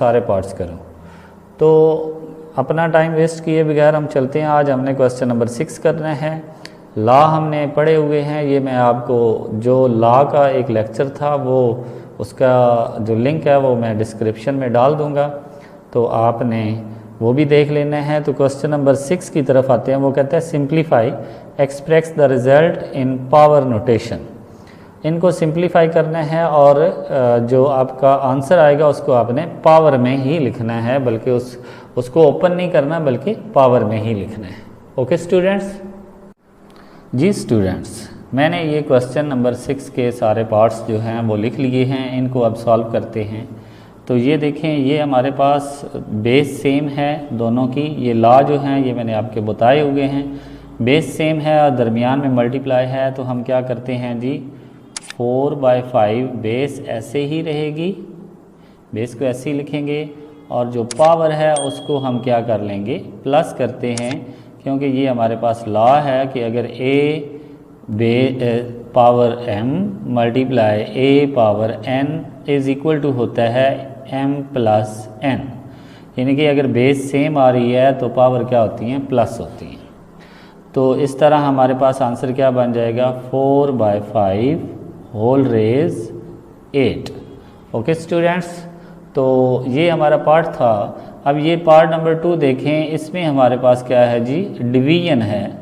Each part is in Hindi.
सारे पार्ट्स करो। तो अपना टाइम वेस्ट किए बगैर हम चलते हैं। आज हमने क्वेश्चन नंबर 6 करना है। लॉ हमने पढ़े हुए हैं, ये मैं आपको जो लॉ का एक लेक्चर था वो उसका जो लिंक है वो मैं डिस्क्रिप्शन में डाल दूंगा, तो आपने वो भी देख लेना है। तो क्वेश्चन नंबर 6 की तरफ आते हैं। वो कहता है simplify express the result in power notation. इनको सिंप्लीफाई करना है और जो आपका आंसर आएगा उसको आपने पावर में ही लिखना है, बल्कि उसको ओपन नहीं करना बल्कि पावर में ही लिखना है। Okay students? जी स्टूडेंट्स, मैंने ये क्वेश्चन नंबर 6 के सारे पार्ट्स जो हैं वो लिख लिए हैं। इनको अब सॉल्व करते हैं। तो ये देखें, ये हमारे पास बेस सेम है दोनों की। ये लॉ जो हैं ये मैंने आपके बताए हुए हैं। बेस सेम है और दरमियान में मल्टीप्लाई है, तो हम क्या करते हैं जी, 4/5 बेस ऐसे ही रहेगी, बेस को ऐसे ही लिखेंगे, और जो पावर है उसको हम क्या कर लेंगे, प्लस करते हैं, क्योंकि ये हमारे पास लॉ है कि अगर power m multiply a power n is equal to होता है m प्लस n, यानी कि अगर बेस सेम आ रही है तो पावर क्या होती हैं, प्लस होती हैं। तो इस तरह हमारे पास आंसर क्या बन जाएगा, 4/5 होल रेज 8। ओके स्टूडेंट्स, तो ये हमारा पार्ट था। अब ये पार्ट नंबर 2 देखें, इसमें हमारे पास क्या है जी, डिवीजन है।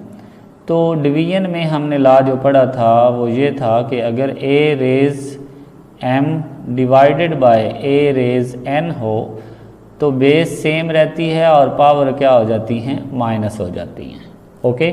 तो डिवीजन में हमने लॉ जो पढ़ा था वो ये था कि अगर a raise m divided by a raise n हो तो बेस सेम रहती है और पावर क्या हो जाती हैं, माइनस हो जाती हैं। ओके,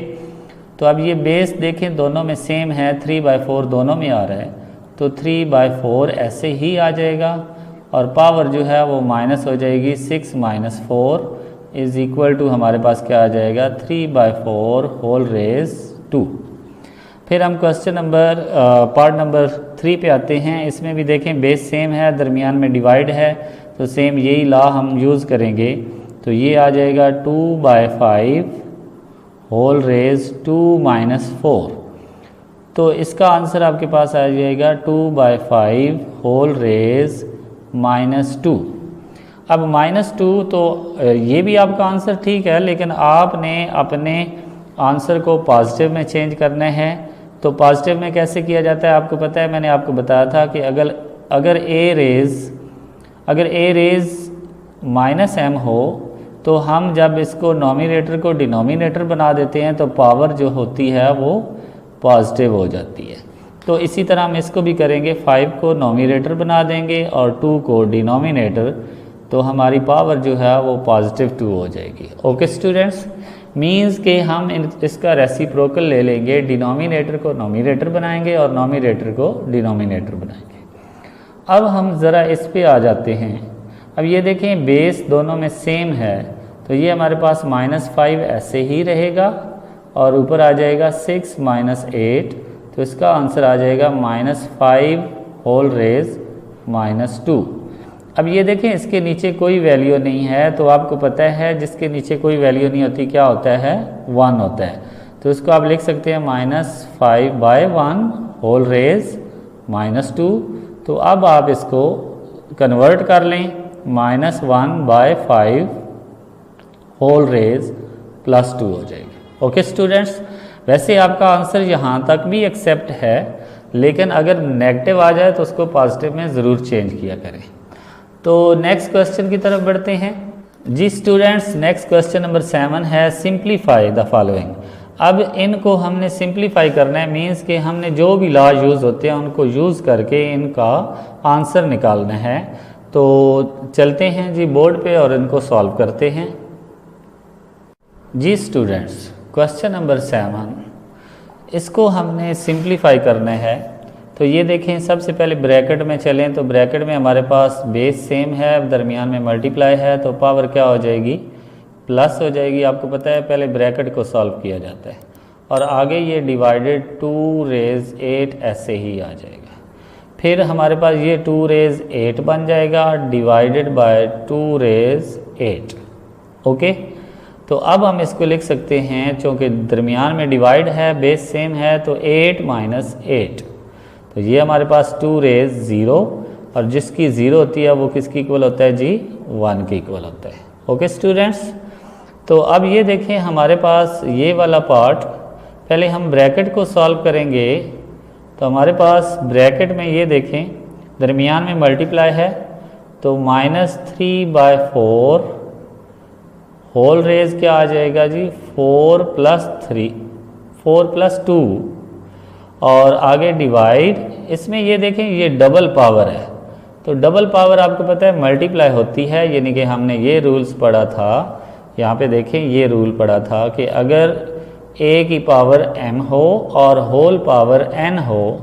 तो अब ये बेस देखें दोनों में सेम है, 3/4 दोनों में आ रहा है, तो 3/4 ऐसे ही आ जाएगा और पावर जो है वो माइनस हो जाएगी। 6 - 4 इज़ इक्वल टू हमारे पास क्या आ जाएगा, 3/4 होल रेज 2। फिर हम क्वेश्चन नंबर पार्ट नंबर 3 पे आते हैं। इसमें भी देखें बेस सेम है, दरमियान में डिवाइड है, तो सेम यही लॉ हम यूज़ करेंगे। तो ये आ जाएगा 2/5 होल रेज 2 - 4। तो इसका आंसर आपके पास आ जाएगा 2/5 होल रेज -2। अब -2 तो ये भी आपका आंसर ठीक है, लेकिन आपने अपने आंसर को पॉजिटिव में चेंज करना है। तो पॉजिटिव में कैसे किया जाता है आपको पता है, मैंने आपको बताया था कि अगर a रेज -m हो तो हम जब इसको नॉमिनेटर को डिनोमिनेटर बना देते हैं तो पावर जो होती है वो पॉजिटिव हो जाती है। तो इसी तरह हम इसको भी करेंगे, 5 को नॉमिनेटर बना देंगे और 2 को डिनोमिनेटर, तो हमारी पावर जो है वो +2 हो जाएगी। ओके स्टूडेंट्स, मीन्स के हम इसका रेसिप्रोकल ले लेंगे, डिनोमिनेटर को नॉमिनेटर बनाएंगे और नॉमिनेटर को डिनोमिनेटर बनाएंगे। अब हम ज़रा इस पे आ जाते हैं। अब ये देखें बेस दोनों में सेम है, तो ये हमारे पास -5 ऐसे ही रहेगा और ऊपर आ जाएगा 6 - 8, तो इसका आंसर आ जाएगा -5 होल रेज -2। अब ये देखें इसके नीचे कोई वैल्यू नहीं है, तो आपको पता है जिसके नीचे कोई वैल्यू नहीं होती क्या होता है, 1 होता है। तो इसको आप लिख सकते हैं -5/1 होल रेज -2। तो अब आप इसको कन्वर्ट कर लें, -1/5 होल रेज +2 हो जाएगी। ओके स्टूडेंट्स, वैसे आपका आंसर यहाँ तक भी एक्सेप्ट है, लेकिन अगर नेगेटिव आ जाए तो उसको पॉजिटिव में ज़रूर चेंज किया करें। तो नेक्स्ट क्वेश्चन की तरफ बढ़ते हैं। जी स्टूडेंट्स, नेक्स्ट क्वेश्चन नंबर 7 है सिंप्लीफाई द फॉलोइंग। अब इनको हमने सिंप्लीफाई करना है, मीन्स कि हमने जो भी लॉ यूज़ होते हैं उनको यूज़ करके इनका आंसर निकालना है। तो चलते हैं जी बोर्ड पे और इनको सॉल्व करते हैं। जी स्टूडेंट्स, क्वेश्चन नंबर 7, इसको हमने सिंप्लीफाई करना है। तो ये देखें, सबसे पहले ब्रैकेट में चलें, तो ब्रैकेट में हमारे पास बेस सेम है, दरमियान में मल्टीप्लाई है, तो पावर क्या हो जाएगी, प्लस हो जाएगी। आपको पता है पहले ब्रैकेट को सॉल्व किया जाता है और आगे ये डिवाइडेड 2 रेज 8 ऐसे ही आ जाएगा। फिर हमारे पास ये 2 रेज 8 बन जाएगा डिवाइडेड बाय 2 रेज 8। ओके, तो अब हम इसको लिख सकते हैं, चूँकि दरमियान में डिवाइड है, बेस सेम है, तो 8 - 8, तो ये हमारे पास 2 रेज 0 और जिसकी 0 होती है वो किसकी इक्वल होता है जी, 1 के इक्वल होता है। ओके स्टूडेंट्स, तो अब ये देखें हमारे पास ये वाला पार्ट, पहले हम ब्रैकेट को सॉल्व करेंगे। तो हमारे पास ब्रैकेट में ये देखें दरमियान में मल्टीप्लाई है, तो -3/4 होल रेज क्या आ जाएगा जी, 4 + 2 और आगे डिवाइड। इसमें ये देखें ये डबल पावर है, तो डबल पावर आपको पता है मल्टीप्लाई होती है, यानी कि हमने ये रूल्स पढ़ा था, यहाँ पे देखें ये रूल पढ़ा था कि अगर a की पावर m हो और होल पावर n हो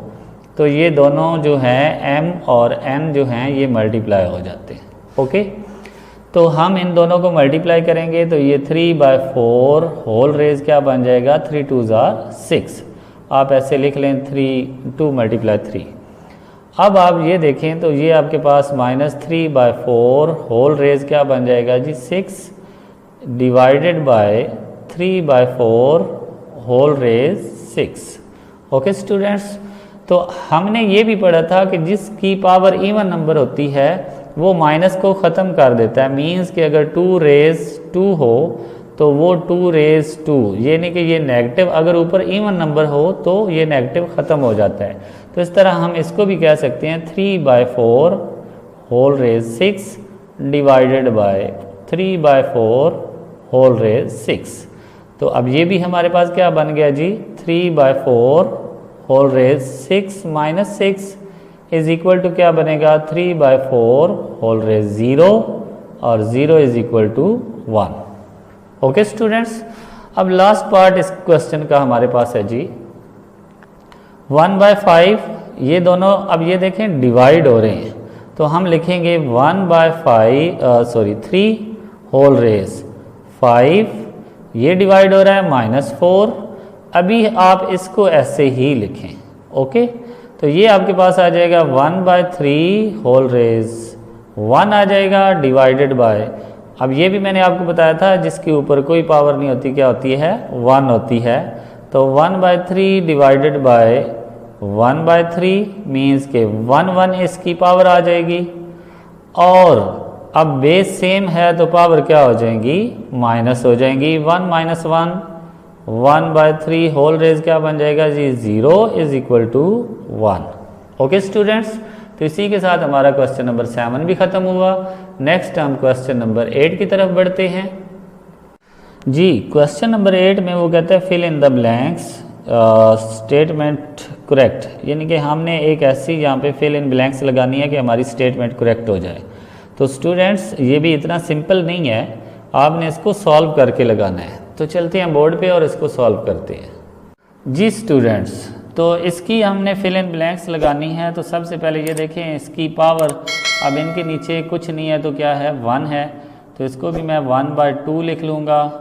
तो ये दोनों जो हैं m और n जो हैं ये मल्टीप्लाई हो जाते हैं। ओके, तो हम इन दोनों को मल्टीप्लाई करेंगे तो ये 3/4 होल रेज क्या बन जाएगा, 3 2 6। आप ऐसे लिख लें 2 × 3। अब आप ये देखें तो ये आपके पास -3/4 होल रेज क्या बन जाएगा जी, 6 divided by 3/4 whole raise 6। Okay students, तो हमने ये भी पढ़ा था कि जिसकी पावर इवन नंबर होती है वो माइनस को ख़त्म कर देता है। मींस कि अगर 2 रेज 2 हो तो वो 2 रेज 2, यानी कि ये नेगेटिव, अगर ऊपर इवन नंबर हो तो ये नेगेटिव ख़त्म हो जाता है। तो इस तरह हम इसको भी कह सकते हैं 3/4 whole raise 6 divided by 3/4 whole raise 6। तो अब ये भी हमारे पास क्या बन गया जी, 3/4 whole raise 6 - 6 is equal to क्या बनेगा, 3/4 होल रेज 0 और 0 is equal to 1। Okay students, अब लास्ट पार्ट इस क्वेश्चन का हमारे पास है जी 1/5। ये दोनों अब ये देखें डिवाइड हो रहे हैं, तो हम लिखेंगे 3 होल रेज 5, ये डिवाइड हो रहा है -4। अभी आप इसको ऐसे ही लिखें। ओके, तो ये आपके पास आ जाएगा 1/3 होल रेज 1 आ जाएगा डिवाइडेड बाय, अब ये भी मैंने आपको बताया था जिसके ऊपर कोई पावर नहीं होती क्या होती है, 1 होती है। तो 1/3 डिवाइडेड बाय 1/3 मीन्स के 1 इसकी पावर आ जाएगी, और अब बेस सेम है तो पावर क्या हो जाएंगी, माइनस हो जाएंगी। 1 - 1 1/3 होल रेज क्या बन जाएगा जी, 0 is equal to 1। Okay students, तो इसी के साथ हमारा क्वेश्चन नंबर 7 भी ख़त्म हुआ। नेक्स्ट हम क्वेश्चन नंबर 8 की तरफ बढ़ते हैं जी। क्वेश्चन नंबर 8 में वो कहता है fill in the blanks statement correct, यानी कि हमने एक ऐसी यहाँ पे फिल इन ब्लैंक्स लगानी है कि हमारी स्टेटमेंट करेक्ट हो जाए। तो स्टूडेंट्स ये भी इतना सिंपल नहीं है, आपने इसको सॉल्व करके लगाना है। तो चलते हैं बोर्ड पे और इसको सॉल्व करते हैं जी स्टूडेंट्स। तो इसकी हमने फिल इन ब्लैंक्स लगानी है। तो सबसे पहले ये देखें इसकी पावर, अब इनके नीचे कुछ नहीं है तो क्या है, 1 है, तो इसको भी मैं 1/2 लिख लूँगा,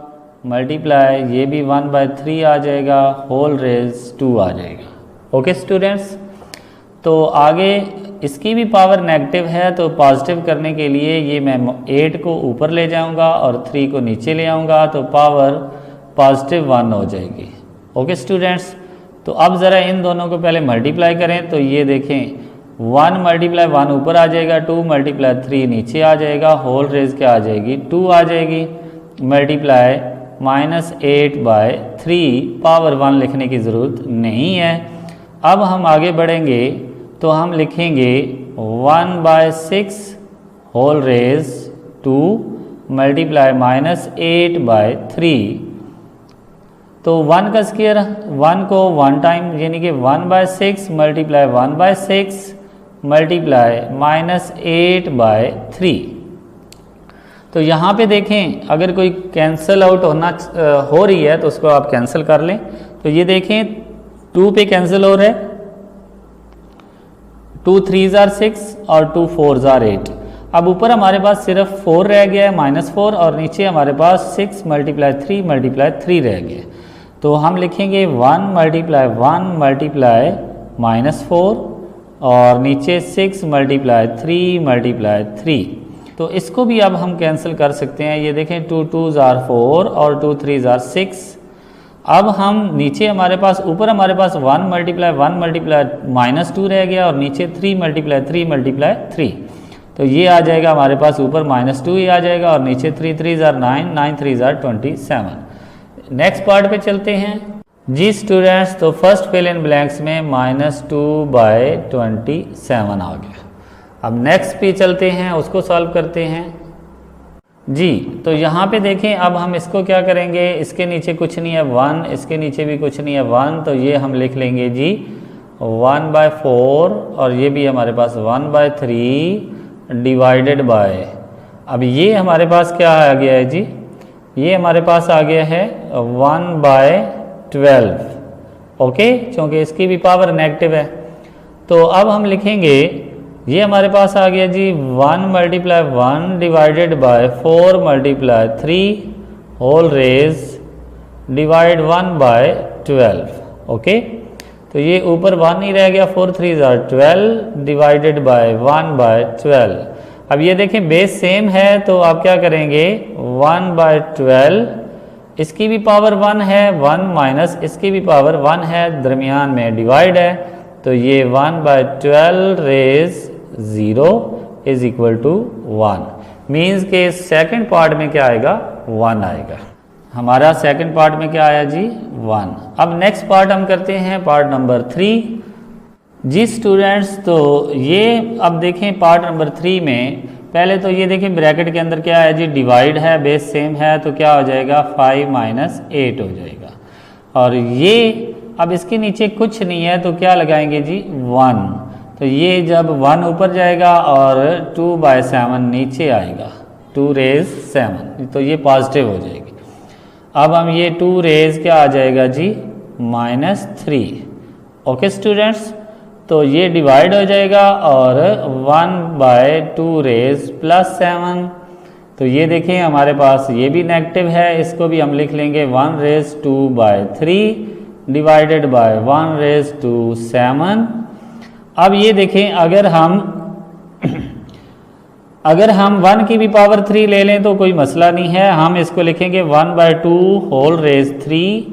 मल्टीप्लाई ये भी 1/3 आ जाएगा, होल रेज 2 आ जाएगा। ओके स्टूडेंट्स, तो आगे इसकी भी पावर नेगेटिव है, तो पॉजिटिव करने के लिए ये मैं 8 को ऊपर ले जाऊंगा और 3 को नीचे ले आऊँगा, तो पावर +1 हो जाएगी। ओके स्टूडेंट्स, तो अब ज़रा इन दोनों को पहले मल्टीप्लाई करें। तो ये देखें 1 × 1 ऊपर आ जाएगा, 2 × 3 नीचे आ जाएगा, होल रेज क्या आ जाएगी, 2 आ जाएगी, मल्टीप्लाई -8/3 पावर 1 लिखने की ज़रूरत नहीं है। अब हम आगे बढ़ेंगे तो हम लिखेंगे 1/6 होल रेज 2 मल्टीप्लाई -8/3। तो 1 का स्क्वायर 1 को 1 टाइम, यानी कि 1/6 मल्टीप्लाई 1/6 मल्टीप्लाई -8/3। तो यहाँ पे देखें अगर कोई कैंसिल आउट हो रही है तो उसको आप कैंसिल कर लें। तो ये देखें 2 पे कैंसिल हो रहा है, 2 3s are 6 और 2 4s are 8। अब ऊपर हमारे पास सिर्फ 4 रह गया है -4, और नीचे हमारे पास 6 × 3 रह गया। तो हम लिखेंगे 1 × 1 मल्टीप्लाई -4 और नीचे 6 × 3 × 3। तो इसको भी अब हम कैंसिल कर सकते हैं। ये देखें 2 2s are 4 और 2 3s are 6, अब हम नीचे हमारे पास, ऊपर हमारे पास 1 मल्टीप्लाई -2 रह गया और नीचे 3 मल्टीप्लाई 3। तो ये आ जाएगा हमारे पास, ऊपर -2 ही आ जाएगा और नीचे 3 3 ज़ार 9, 9 3 ज़ार 27। नेक्स्ट पार्ट पे चलते हैं जी स्टूडेंट्स। तो फर्स्ट फिल इन ब्लैंक्स में -2/27 आ गया। अब नेक्स्ट पे चलते हैं, उसको सॉल्व करते हैं जी। तो यहाँ पे देखें, अब हम इसको क्या करेंगे, इसके नीचे कुछ नहीं है 1, इसके नीचे भी कुछ नहीं है 1, तो ये हम लिख लेंगे जी 1/4 और ये भी हमारे पास 1/3 डिवाइडेड बाय, अब ये हमारे पास क्या आ गया है जी, ये हमारे पास आ गया है 1/12। ओके, क्योंकि इसकी भी पावर नेगेटिव है। तो अब हम लिखेंगे, ये हमारे पास आ गया जी 1 × 1 divided by 4 × 3 whole raise divide 1/12। Okay, तो ये ऊपर 1 ही रह गया, 4 3 ज़ार 12 डिवाइडेड बाय 1/12। अब ये देखें बेस सेम है, तो आप क्या करेंगे 1/12, इसकी भी पावर 1 है, 1 माइनस इसकी भी पावर 1 है, दरमियान में डिवाइड है, तो ये 1/12 raise 0 is equal to 1। Means के सेकंड पार्ट में क्या आएगा 1 आएगा। हमारा सेकंड पार्ट में क्या आया जी 1। अब नेक्स्ट पार्ट हम करते हैं पार्ट नंबर 3 जी स्टूडेंट्स। तो ये अब देखें पार्ट नंबर 3 में, पहले तो ये देखें ब्रैकेट के अंदर क्या है जी डिवाइड है, बेस सेम है, तो क्या हो जाएगा 5 - 8 हो जाएगा। और ये अब इसके नीचे कुछ नहीं है, तो क्या लगाएंगे जी 1, तो ये जब 1 ऊपर जाएगा और 2/7 नीचे आएगा, 2 रेज 7, तो ये पॉजिटिव हो जाएगी। अब हम ये 2 रेज क्या आ जाएगा जी -3। ओके स्टूडेंट्स, तो ये डिवाइड हो जाएगा और 1/2 रेज +7, तो ये देखें हमारे पास ये भी नेगेटिव है, इसको भी हम लिख लेंगे 1 रेज 2/3 डिवाइडेड बाय 1 रेज 7। अब ये देखें अगर हम 1 की भी पावर 3 ले लें तो कोई मसला नहीं है, हम इसको लिखेंगे 1/2 whole raise 3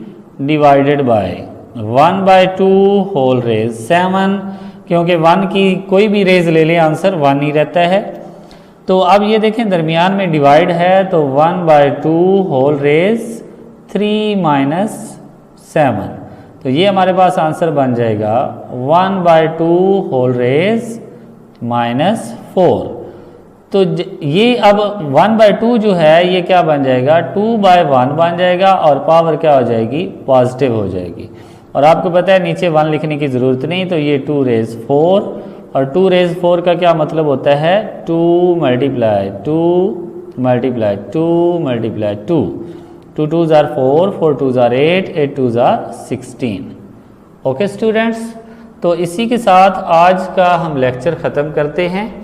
divided by 1/2 whole raise 7, क्योंकि 1 की कोई भी रेज ले लें आंसर 1 ही रहता है। तो अब ये देखें दरमियान में डिवाइड है, तो 1/2 होल रेज 3 - 7, तो ये हमारे पास आंसर बन जाएगा 1/2 होल रेज -4। तो ये अब 1/2 जो है ये क्या बन जाएगा 2/1 बन जाएगा और पावर क्या हो जाएगी पॉजिटिव हो जाएगी। और आपको पता है नीचे 1 लिखने की ज़रूरत नहीं, तो ये 2 रेज 4, और 2 रेज 4 का क्या मतलब होता है 2 × 2 2 2 ज़ार 4, 4 2 ज़ार 8, 8 2 ज़ार 16। ओके स्टूडेंट्स, तो इसी के साथ आज का हम लेक्चर ख़त्म करते हैं।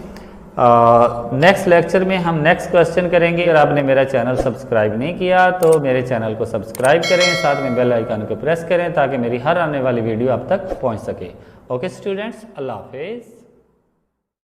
नेक्स्ट लेक्चर में हम नेक्स्ट क्वेश्चन करेंगे। अगर आपने मेरा चैनल सब्सक्राइब नहीं किया तो मेरे चैनल को सब्सक्राइब करें, साथ में बेल आइकन को प्रेस करें ताकि मेरी हर आने वाली वीडियो आप तक पहुंच सके। ओके स्टूडेंट्स, अल्लाह हाफिज़।